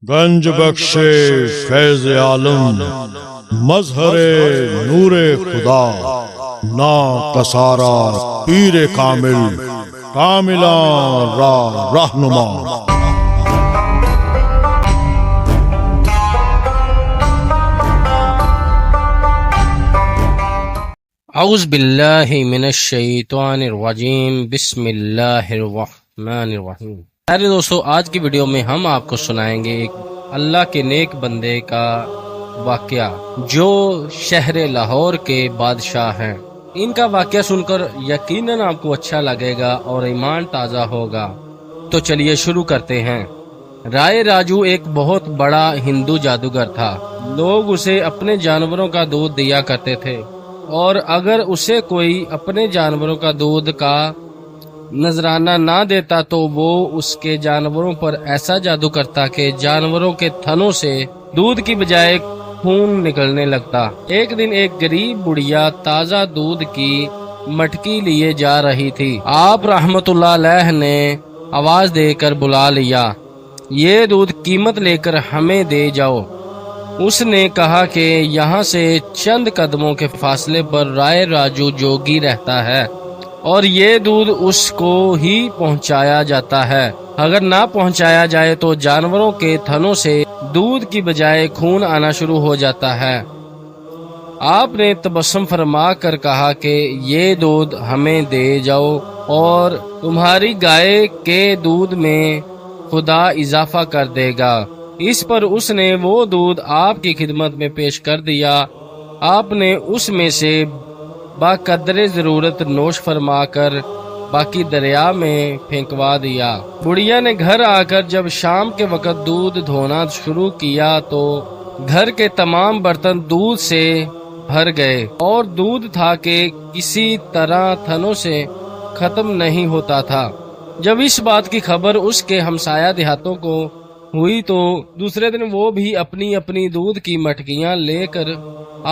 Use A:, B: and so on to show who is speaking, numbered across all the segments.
A: گنج بخش فیض عالم مظہر نور خدا نا کسارا پیر کامل کاملاں راہ رہنما۔
B: اعوذ باللہ من الشیطان الرجیم، بسم اللہ الرحمن الرحیم۔ پیارے دوستو، آج کی ویڈیو میں ہم آپ کو سنائیں گے ایک اللہ کے نیک بندے کا واقعہ جو شہر لاہور کے بادشاہ ہیں۔ ان کا واقعہ سن کر یقیناً آپ کو اچھا لگے گا اور ایمان تازہ ہوگا۔ تو چلیے شروع کرتے ہیں۔ رائے راجو ایک بہت بڑا ہندو جادوگر تھا۔ لوگ اسے اپنے جانوروں کا دودھ دیا کرتے تھے، اور اگر اسے کوئی اپنے جانوروں کا دودھ کا نذرانہ نہ دیتا تو وہ اس کے جانوروں پر ایسا جادو کرتا کہ جانوروں کے تھنوں سے دودھ کی بجائے خون نکلنے لگتا۔ ایک دن ایک غریب بڑھیا تازہ دودھ کی مٹکی لیے جا رہی تھی۔ آپ رحمت اللہ علیہ نے آواز دے کر بلا لیا، یہ دودھ قیمت لے کر ہمیں دے جاؤ۔ اس نے کہا کہ یہاں سے چند قدموں کے فاصلے پر رائے راجو جوگی رہتا ہے اور یہ دودھ اس کو ہی پہنچایا جاتا ہے۔ اگر نہ پہنچایا جائے تو جانوروں کے تھنوں سے دودھ کی بجائے خون آنا شروع ہو جاتا ہے۔ آپ نے تبسم فرما کر کہا کہ یہ دودھ ہمیں دے جاؤ اور تمہاری گائے کے دودھ میں خدا اضافہ کر دے گا۔ اس پر اس نے وہ دودھ آپ کی خدمت میں پیش کر دیا۔ آپ نے اس میں سے باقدر ضرورت نوش فرما کر باقی دریا میں پھینکوا دیا۔ بڑھیا نے گھر آ کر جب شام کے وقت دودھ دھونا شروع کیا تو گھر کے تمام برتن دودھ سے بھر گئے، اور دودھ تھا کہ کسی طرح تھنوں سے ختم نہیں ہوتا تھا۔ جب اس بات کی خبر اس کے ہمسایہ دیہاتوں کو ہوئی تو دوسرے دن وہ بھی اپنی اپنی دودھ کی مٹکیاں لے کر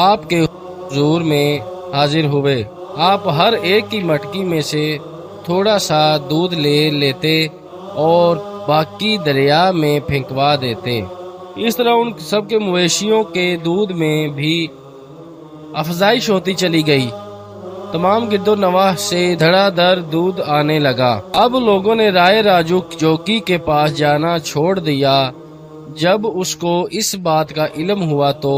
B: آپ کے حضور میں حاضر ہوئے۔ آپ ہر ایک کی مٹکی میں سے تھوڑا سا دودھ لے لیتے اور باقی دریا میں پھینکوا دیتے۔ اس طرح ان سب کے مویشیوں کے دودھ میں بھی افزائش ہوتی چلی گئی۔ تمام گرد و نواح سے دھڑا دھڑ دودھ آنے لگا۔ اب لوگوں نے رائے راجو جوگی کے پاس جانا چھوڑ دیا۔ جب اس کو اس بات کا علم ہوا تو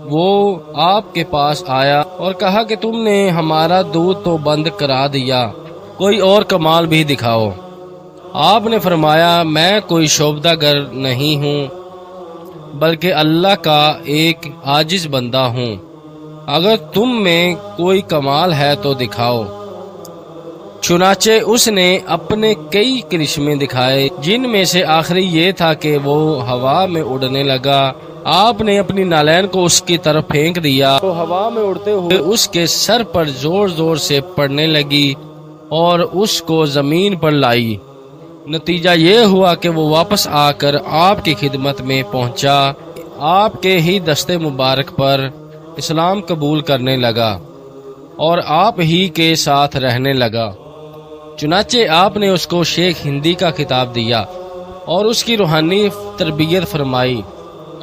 B: وہ آپ کے پاس آیا اور کہا کہ تم نے ہمارا دودھ تو بند کرا دیا، کوئی اور کمال بھی دکھاؤ۔ آپ نے فرمایا، میں کوئی شعبدہ گر نہیں ہوں بلکہ اللہ کا ایک عاجز بندہ ہوں۔ اگر تم میں کوئی کمال ہے تو دکھاؤ۔ چنانچہ اس نے اپنے کئی کرشمے دکھائے، جن میں سے آخری یہ تھا کہ وہ ہوا میں اڑنے لگا۔ آپ نے اپنی نالین کو اس کی طرف پھینک دیا تو ہوا میں اڑتے ہوئے اس کے سر پر زور زور سے پڑنے لگی اور اس کو زمین پر لائی۔ نتیجہ یہ ہوا کہ وہ واپس آ کر آپ کی خدمت میں پہنچا، آپ کے ہی دستے مبارک پر اسلام قبول کرنے لگا اور آپ ہی کے ساتھ رہنے لگا۔ چنانچہ آپ نے اس کو شیخ ہندی کا خطاب دیا اور اس کی روحانی تربیت فرمائی۔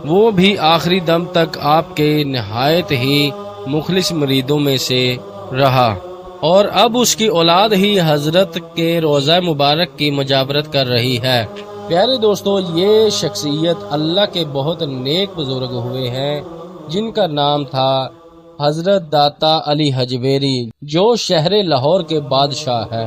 B: وہ بھی آخری دم تک آپ کے نہایت ہی مخلص مریدوں میں سے رہا، اور اب اس کی اولاد ہی حضرت کے روضہ مبارک کی مجاورت کر رہی ہے۔ پیارے دوستو، یہ شخصیت اللہ کے بہت نیک بزرگ ہوئے ہیں جن کا نام تھا حضرت داتا علی حجویری، جو شہر لاہور کے بادشاہ ہے۔